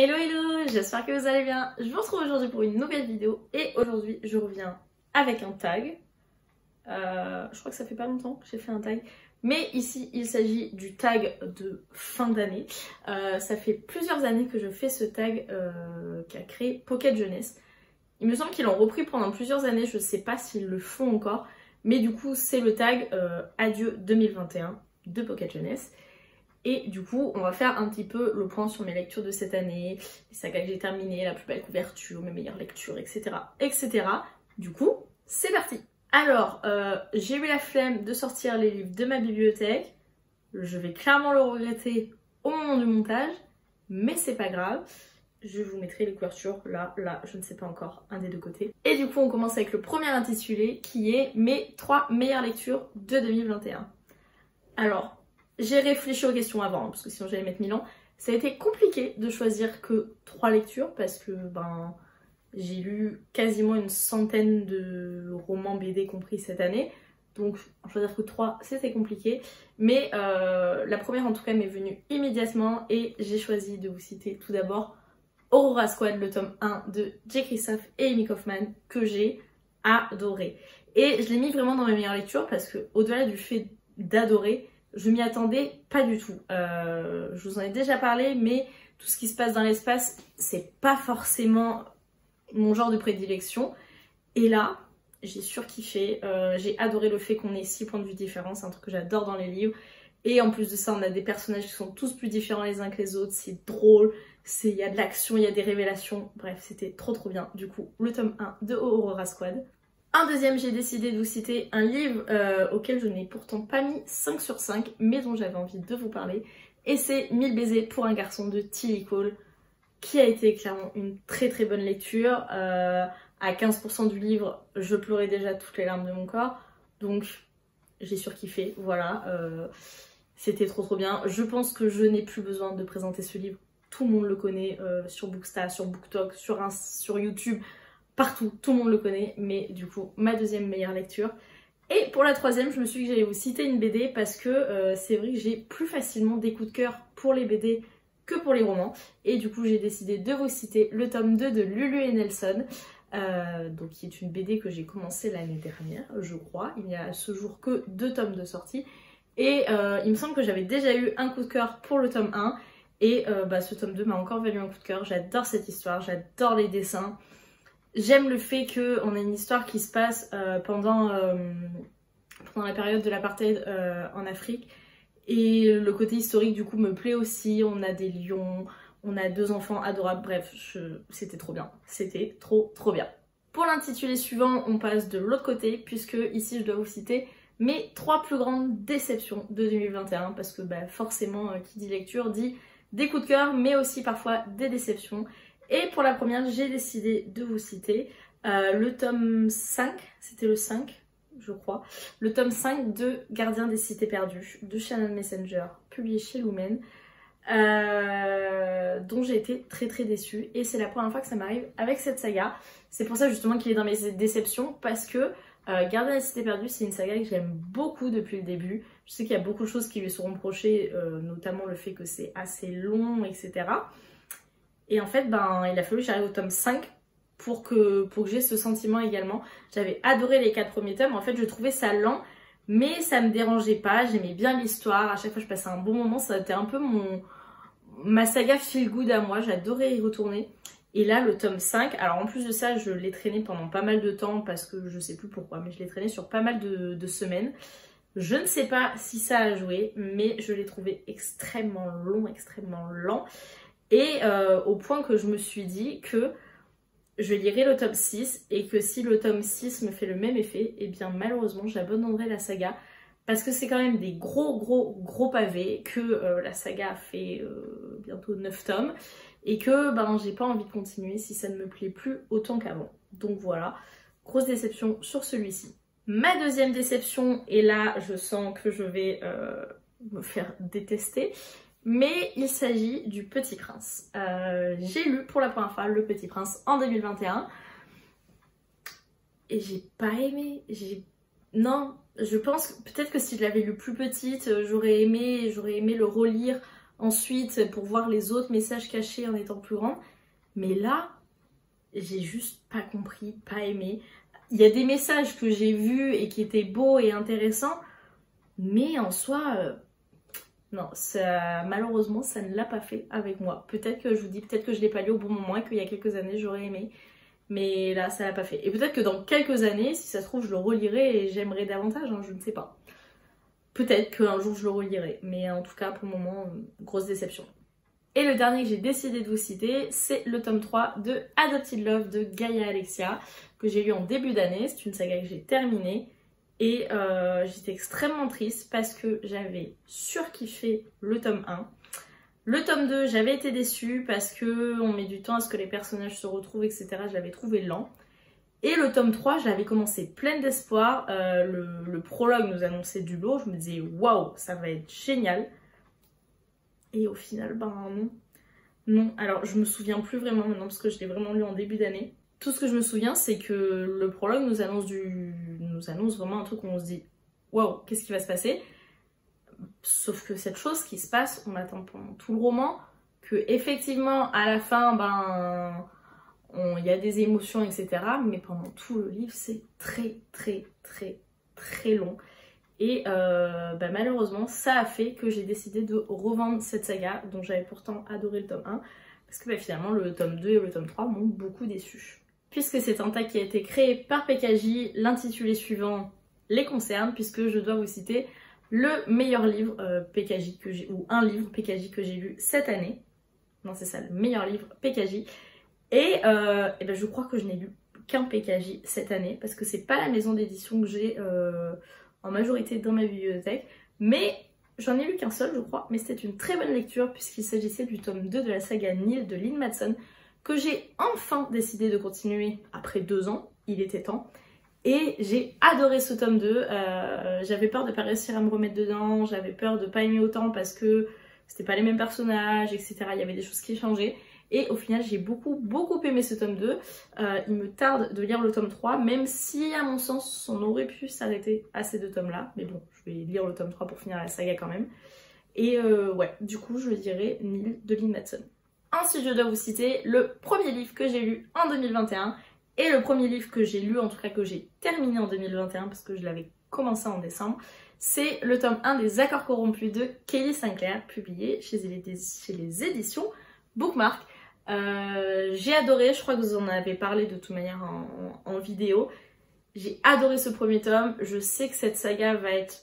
Hello hello, j'espère que vous allez bien. Je vous retrouve aujourd'hui pour une nouvelle vidéo et aujourd'hui je reviens avec un tag. Je crois que ça fait pas longtemps que j'ai fait un tag, mais ici il s'agit du tag de fin d'année. Ça fait plusieurs années que je fais ce tag qu'a créé Pocket Jeunesse. Il me semble qu'ils l'ont repris pendant plusieurs années, je sais pas s'ils le font encore, mais du coup c'est le tag Adieu 2021 de Pocket Jeunesse. Et du coup, on va faire un petit peu le point sur mes lectures de cette année, les sagas que j'ai terminées, la plus belle couverture, mes meilleures lectures, etc. etc. Du coup, c'est parti! Alors, j'ai eu la flemme de sortir les livres de ma bibliothèque. Je vais clairement le regretter au moment du montage, mais c'est pas grave. Je vous mettrai les couvertures là, je ne sais pas encore, un des deux côtés. Et du coup, on commence avec le premier intitulé qui est mes 3 meilleures lectures de 2021. Alors, j'ai réfléchi aux questions avant, parce que sinon j'allais mettre 1000 ans. Ça a été compliqué de choisir que 3 lectures, parce que j'ai lu quasiment une centaine de romans BD compris cette année. Donc en choisir que 3, c'était compliqué. Mais la première en tout cas m'est venue immédiatement et j'ai choisi de vous citer tout d'abord Aurora Squad, le tome 1 de Jay Kristoff et Amy Kaufman, que j'ai adoré. Et je l'ai mis vraiment dans mes meilleures lectures parce que au-delà du fait d'adorer, je m'y attendais pas du tout. Je vous en ai déjà parlé, mais tout ce qui se passe dans l'espace, c'est pas forcément mon genre de prédilection. Et là, j'ai surkiffé. J'ai adoré le fait qu'on ait 6 points de vue différents, c'est un truc que j'adore dans les livres. Et en plus de ça, on a des personnages qui sont tous plus différents les uns que les autres. C'est drôle, il y a de l'action, il y a des révélations. Bref, c'était trop bien. Du coup, le tome 1 de Aurora Squad. Un deuxième, j'ai décidé de vous citer un livre auquel je n'ai pourtant pas mis 5 sur 5, mais dont j'avais envie de vous parler. Et c'est 1000 baisers pour un garçon de Tillie Cole, qui a été clairement une très bonne lecture. À 15% du livre, je pleurais déjà toutes les larmes de mon corps. Donc j'ai surkiffé, voilà. C'était trop bien. Je pense que je n'ai plus besoin de présenter ce livre. Tout le monde le connaît sur Booksta, sur BookTok, sur YouTube. Partout, tout le monde le connaît, mais du coup, ma deuxième meilleure lecture. Et pour la troisième, je me suis dit que j'allais vous citer une BD parce que c'est vrai que j'ai plus facilement des coups de cœur pour les BD que pour les romans. Et du coup, j'ai décidé de vous citer le tome 2 de Lulu et Nelson, donc qui est une BD que j'ai commencé l'année dernière, je crois. Il n'y a à ce jour que 2 tomes de sortie. Et il me semble que j'avais déjà eu un coup de cœur pour le tome 1. Et ce tome 2 m'a encore valu un coup de cœur. J'adore cette histoire, j'adore les dessins. J'aime le fait qu'on a une histoire qui se passe pendant la période de l'apartheid en Afrique. Et le côté historique du coup me plaît aussi. On a des lions, on a 2 enfants adorables. Bref, c'était trop bien. C'était trop bien. Pour l'intitulé suivant, on passe de l'autre côté puisque ici je dois vous citer mes 3 plus grandes déceptions de 2021. Parce que forcément, qui dit lecture dit des coups de cœur mais aussi parfois des déceptions. Et pour la première, j'ai décidé de vous citer le tome 5, c'était le 5, je crois, le tome 5 de Gardien des Cités Perdues de Shannon Messenger, publié chez Lumen, dont j'ai été très déçue. Et c'est la première fois que ça m'arrive avec cette saga. C'est pour ça justement qu'il est dans mes déceptions, parce que Gardien des Cités Perdues, c'est une saga que j'aime beaucoup depuis le début. Je sais qu'il y a beaucoup de choses qui lui sont reprochées, notamment le fait que c'est assez long, etc. Et en fait, il a fallu que j'arrive au tome 5 pour que j'ai ce sentiment également. J'avais adoré les 4 premiers tomes. En fait, je trouvais ça lent, mais ça me dérangeait pas. J'aimais bien l'histoire. À chaque fois, je passais un bon moment. Ça a été un peu ma saga feel good à moi. J'adorais y retourner. Et là, le tome 5, alors en plus de ça, je l'ai traîné pendant pas mal de temps parce que je sais plus pourquoi, mais je l'ai traîné sur pas mal de semaines. Je ne sais pas si ça a joué, mais je l'ai trouvé extrêmement long, extrêmement lent. Et au point que je me suis dit que je lirai le tome 6 et que si le tome 6 me fait le même effet, et bien malheureusement j'abandonnerai la saga parce que c'est quand même des gros pavés, que la saga fait bientôt 9 tomes et que j'ai pas envie de continuer si ça ne me plaît plus autant qu'avant. Donc voilà, grosse déception sur celui-ci. Ma deuxième déception, et là je sens que je vais me faire détester, mais il s'agit du Petit Prince. J'ai lu pour la première fois Le Petit Prince en 2021 et j'ai pas aimé. Non, je pense peut-être que si je l'avais lu plus petite, j'aurais aimé le relire ensuite pour voir les autres messages cachés en étant plus grande. Mais là, j'ai juste pas compris, pas aimé. Il y a des messages que j'ai vus et qui étaient beaux et intéressants, mais en soi, non, ça, malheureusement, ça ne l'a pas fait avec moi. Peut-être que je vous dis, peut-être que je l'ai pas lu au bon moment et qu'il y a quelques années, j'aurais aimé. Mais là, ça l'a pas fait. Et peut-être que dans quelques années, si ça se trouve, je le relirai et j'aimerais davantage, hein, je ne sais pas. Peut-être qu'un jour, je le relirai. Mais en tout cas, pour le moment, grosse déception. Et le dernier que j'ai décidé de vous citer, c'est le tome 3 de Adopted Love de Gaia Alexia, que j'ai lu en début d'année. C'est une saga que j'ai terminée. Et j'étais extrêmement triste parce que j'avais surkiffé le tome 1. Le tome 2, j'avais été déçue parce qu'on met du temps à ce que les personnages se retrouvent, etc. Je l'avais trouvé lent. Et le tome 3, je l'avais commencé pleine d'espoir. Le prologue nous annonçait du lourd. Je me disais, waouh, ça va être génial. Et au final, ben non. Non, alors je me souviens plus vraiment maintenant parce que je l'ai vraiment lu en début d'année. Tout ce que je me souviens, c'est que le prologue nous annonce vraiment un truc où on se dit waouh, qu'est-ce qui va se passer? Sauf que cette chose qui se passe, on attend pendant tout le roman, que effectivement à la fin, ben il y a des émotions, etc. Mais pendant tout le livre, c'est très très très très long. Et bah malheureusement, ça a fait que j'ai décidé de revendre cette saga, dont j'avais pourtant adoré le tome 1, parce que bah, finalement le tome 2 et le tome 3 m'ont beaucoup déçu. Puisque c'est un tag qui a été créé par PKJ, l'intitulé suivant les concerne, puisque je dois vous citer le meilleur livre PKJ que j'ai, ou un livre PKJ que j'ai lu cette année. Non, c'est ça, le meilleur livre PKJ. Et ben, je crois que je n'ai lu qu'un PKJ cette année, parce que c'est pas la maison d'édition que j'ai en majorité dans ma bibliothèque, mais j'en ai lu qu'un seul je crois, mais c'était une très bonne lecture puisqu'il s'agissait du tome 2 de la saga Nil de Lynn Matson, que j'ai enfin décidé de continuer après 2 ans, il était temps, et j'ai adoré ce tome 2, j'avais peur de pas réussir à me remettre dedans, j'avais peur de pas aimer autant parce que c'était pas les mêmes personnages, etc. Il y avait des choses qui changeaient. Et au final, j'ai beaucoup aimé ce tome 2. Il me tarde de lire le tome 3, même si, à mon sens, on aurait pu s'arrêter à ces 2 tomes-là. Mais bon, je vais lire le tome 3 pour finir la saga quand même. Et ouais, du coup, je dirais Nil de Lynn Matson. Ensuite, je dois vous citer le premier livre que j'ai lu en 2021. Et le premier livre que j'ai lu, en tout cas que j'ai terminé en 2021, parce que je l'avais commencé en décembre. C'est le tome 1 des Accords corrompus de Kelly Sinclair, publié chez les éditions Bookmark. J'ai adoré, je crois que vous en avez parlé de toute manière en vidéo. J'ai adoré ce premier tome, je sais que cette saga va être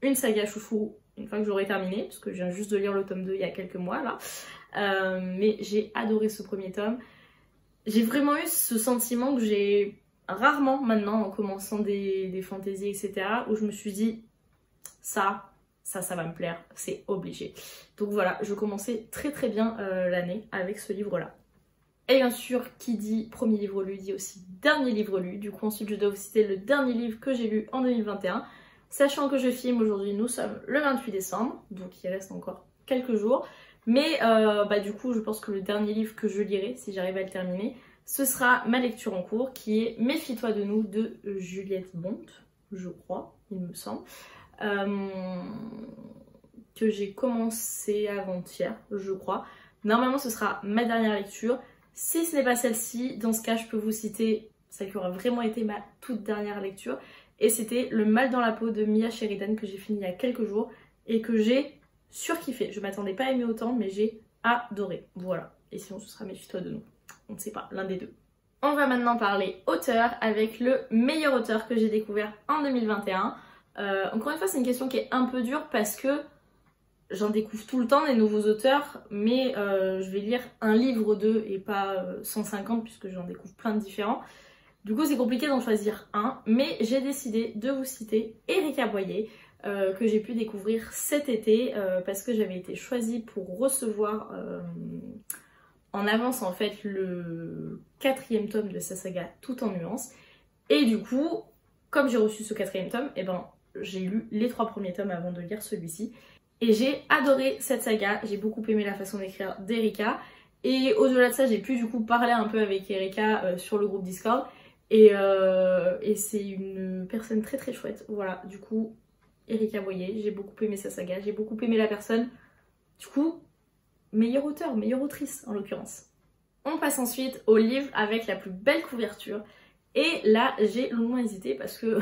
une saga chouchou une fois que j'aurai terminé, parce que je viens juste de lire le tome 2 il y a quelques mois là. Mais j'ai adoré ce premier tome. J'ai vraiment eu ce sentiment que j'ai rarement maintenant en commençant des fantaisies, etc. où je me suis dit ça va me plaire, c'est obligé. Donc voilà, je commençais très bien l'année avec ce livre-là. Et bien sûr, qui dit premier livre lu dit aussi dernier livre lu. Du coup, ensuite, je dois vous citer le dernier livre que j'ai lu en 2021. Sachant que je filme aujourd'hui, nous sommes le 28 décembre, donc il reste encore quelques jours. Mais bah, du coup, je pense que le dernier livre que je lirai, si j'arrive à le terminer, ce sera ma lecture en cours, qui est Méfie-toi de nous de Juliette Bonte, je crois, il me semble. Que j'ai commencé avant-hier, je crois. Normalement, ce sera ma dernière lecture. Si ce n'est pas celle-ci, dans ce cas, je peux vous citer celle qui aura vraiment été ma toute dernière lecture. Et c'était Le mal dans la peau de Mia Sheridan que j'ai fini il y a quelques jours et que j'ai surkiffé. Je m'attendais pas à aimer autant, mais j'ai adoré. Voilà. Et sinon, ce sera Méfie-toi de nous. On ne sait pas, l'un des deux. On va maintenant parler auteur avec le meilleur auteur que j'ai découvert en 2021. Encore une fois, c'est une question qui est un peu dure parce que j'en découvre tout le temps des nouveaux auteurs, mais je vais lire un livre d'eux et pas 150 puisque j'en découvre plein de différents. Du coup, c'est compliqué d'en choisir un, mais j'ai décidé de vous citer Erika Boyer, que j'ai pu découvrir cet été parce que j'avais été choisie pour recevoir en avance en fait le 4e tome de sa saga Tout en nuances. Et du coup, comme j'ai reçu ce 4e tome, et ben j'ai lu les 3 premiers tomes avant de lire celui-ci. Et j'ai adoré cette saga, j'ai beaucoup aimé la façon d'écrire d'Erika. Et au-delà de ça, j'ai pu du coup parler un peu avec Erika sur le groupe Discord. Et c'est une personne très chouette. Voilà, du coup, Erika Boyer, j'ai beaucoup aimé sa saga, j'ai beaucoup aimé la personne. Du coup, meilleur auteur, meilleure autrice en l'occurrence. On passe ensuite au livre avec la plus belle couverture. Et là, j'ai longuement hésité parce que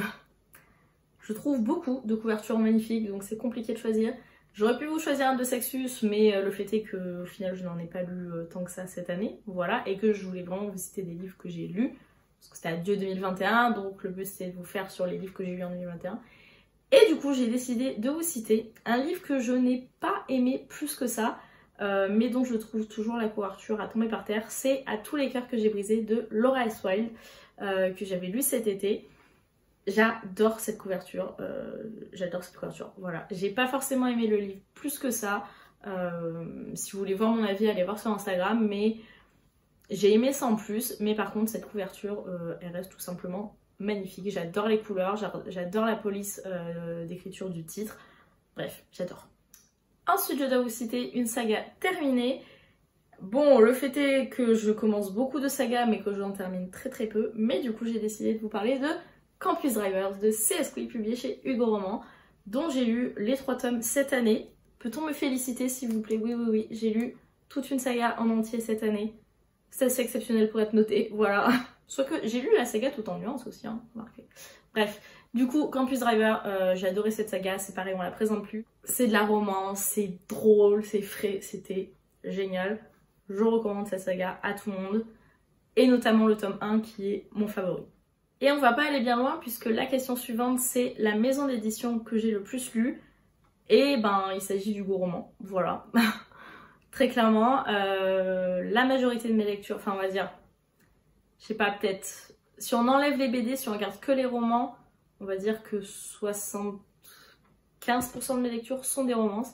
je trouve beaucoup de couvertures magnifiques, donc c'est compliqué de choisir. J'aurais pu vous choisir un de Sexus, mais le fait est qu'au final, je n'en ai pas lu tant que ça cette année. Voilà, et que je voulais vraiment vous citer des livres que j'ai lus. Parce que c'était Adieu 2021, donc le but c'était de vous faire sur les livres que j'ai lus en 2021. Et du coup, j'ai décidé de vous citer un livre que je n'ai pas aimé plus que ça, mais dont je trouve toujours la couverture à tomber par terre. C'est À tous les cœurs que j'ai brisés de Laura S. Wilde, que j'avais lu cet été. J'adore cette couverture, voilà. J'ai pas forcément aimé le livre plus que ça. Si vous voulez voir mon avis, allez voir sur Instagram, mais j'ai aimé sans plus. Mais par contre, cette couverture, elle reste tout simplement magnifique. J'adore les couleurs, j'adore la police d'écriture du titre. Bref, j'adore. Ensuite, je dois vous citer une saga terminée. Bon, le fait est que je commence beaucoup de sagas, mais que j'en termine très très peu. Mais du coup, j'ai décidé de vous parler de Campus Drivers de C.S. Quill, publié chez Hugo Roman, dont j'ai lu les 3 tomes cette année. Peut-on me féliciter s'il vous plaît? Oui, oui, oui, j'ai lu toute une saga en entier cette année. C'est assez exceptionnel pour être noté, voilà. Soit que j'ai lu la saga tout en nuances aussi, hein, remarquez. Bref, du coup, Campus Driver, j'ai adoré cette saga, c'est pareil, on la présente plus. C'est de la romance, c'est drôle, c'est frais, c'était génial. Je recommande cette saga à tout le monde, et notamment le tome 1 qui est mon favori. Et on va pas aller bien loin puisque la question suivante c'est la maison d'édition que j'ai le plus lu. Et ben il s'agit d'Hugo Roman, voilà. Très clairement, la majorité de mes lectures, enfin on va dire, je sais pas, peut-être, si on enlève les BD, si on regarde que les romans, on va dire que 75% de mes lectures sont des romances.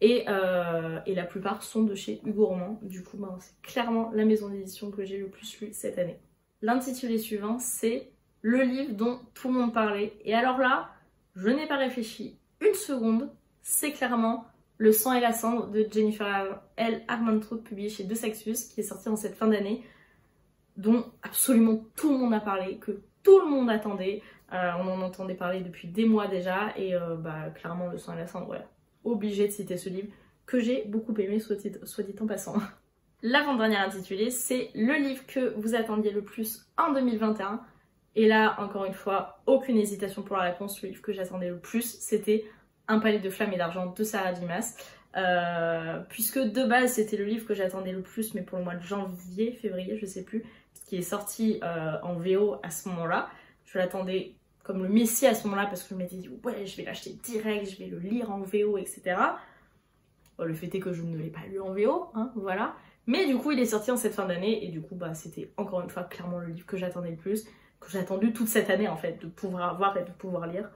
Et la plupart sont de chez Hugo Roman. Du coup, ben, c'est clairement la maison d'édition que j'ai le plus lu cette année. L'intitulé suivant, c'est le livre dont tout le monde parlait. Et alors là, je n'ai pas réfléchi une seconde. C'est clairement Le sang et la cendre de Jennifer L. Armentrout, publié chez De Sexus, qui est sorti en cette fin d'année, dont absolument tout le monde a parlé, que tout le monde attendait. On en entendait parler depuis des mois déjà. Et bah, clairement, Le sang et la cendre, ouais. Obligée de citer ce livre que j'ai beaucoup aimé, soit dit en passant. L'avant-dernière intitulée, c'est le livre que vous attendiez le plus en 2021. Et là, encore une fois, aucune hésitation pour la réponse. Le livre que j'attendais le plus, c'était Un palais de flammes et d'argent de Sarah Dimas. Puisque de base, c'était le livre que j'attendais le plus, mais pour le mois de janvier, février, je sais plus, qui est sorti en VO à ce moment-là. Je l'attendais comme le messie à ce moment-là parce que je m'étais dit ouais, je vais l'acheter direct, je vais le lire en VO, etc. Bon, le fait est que je ne l'ai pas lu en VO, hein, voilà. Mais du coup, il est sorti en cette fin d'année et du coup, bah, c'était encore une fois clairement le livre que j'attendais le plus, que j'ai attendu toute cette année en fait, de pouvoir voir et de pouvoir lire.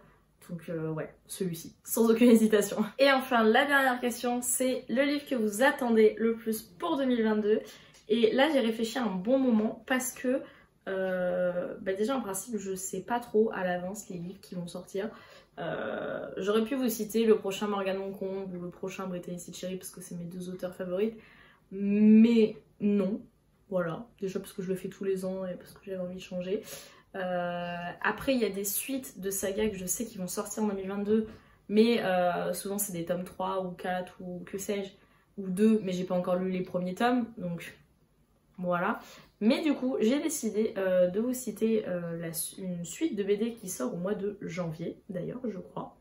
Donc ouais, celui-ci, sans aucune hésitation. Et enfin, la dernière question, c'est le livre que vous attendez le plus pour 2022. Et là, j'ai réfléchi un bon moment parce que bah déjà en principe je sais pas trop à l'avance les livres qui vont sortir. J'aurais pu vous citer le prochain Morgane Moncombe ou le prochain Brittany Cherry parce que c'est mes 2 auteurs favoris, mais non, voilà, déjà parce que je le fais tous les ans et parce que j'avais envie de changer. Après il y a des suites de sagas que je sais qui vont sortir en 2022, mais souvent c'est des tomes 3 ou 4 ou que sais-je, ou 2, mais j'ai pas encore lu les premiers tomes, donc voilà. Mais du coup, j'ai décidé de vous citer une suite de BD qui sort au mois de janvier, d'ailleurs, je crois.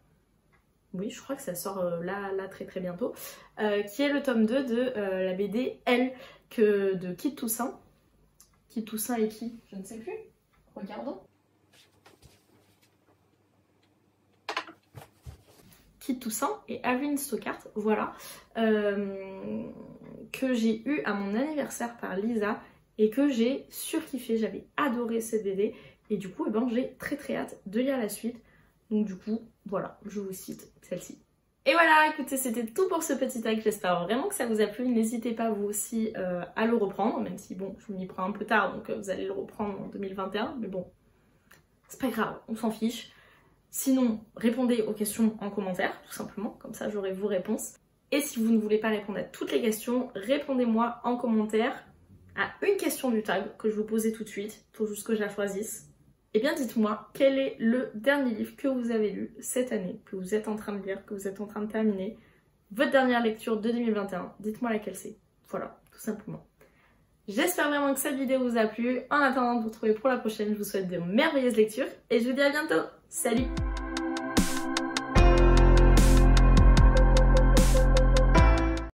Oui, je crois que ça sort là très très bientôt. Qui est le tome 2 de la BD Elle, de Kit Toussaint. Kit Toussaint et qui? Je ne sais plus. Regardons. Kit Toussaint et Avin Stockart, voilà. Que j'ai eu à mon anniversaire par Lisa. Et que j'ai surkiffé, j'avais adoré cette BD. Et du coup, eh ben, j'ai très très hâte de lire la suite. Donc du coup, voilà, je vous cite celle-ci. Et voilà, écoutez, c'était tout pour ce petit tag. J'espère vraiment que ça vous a plu. N'hésitez pas vous aussi à le reprendre. Même si bon, je m'y prends un peu tard, donc vous allez le reprendre en 2021. Mais bon, c'est pas grave, on s'en fiche. Sinon, répondez aux questions en commentaire, tout simplement. Comme ça, j'aurai vos réponses. Et si vous ne voulez pas répondre à toutes les questions, répondez-moi en commentaire à une question du tag que je vous posais tout de suite, il faut juste que je la choisisse. Et bien dites-moi quel est le dernier livre que vous avez lu cette année, que vous êtes en train de lire, que vous êtes en train de terminer, votre dernière lecture de 2021. Dites-moi laquelle c'est. Voilà, tout simplement. J'espère vraiment que cette vidéo vous a plu. En attendant de vous retrouver pour la prochaine, je vous souhaite de merveilleuses lectures et je vous dis à bientôt. Salut!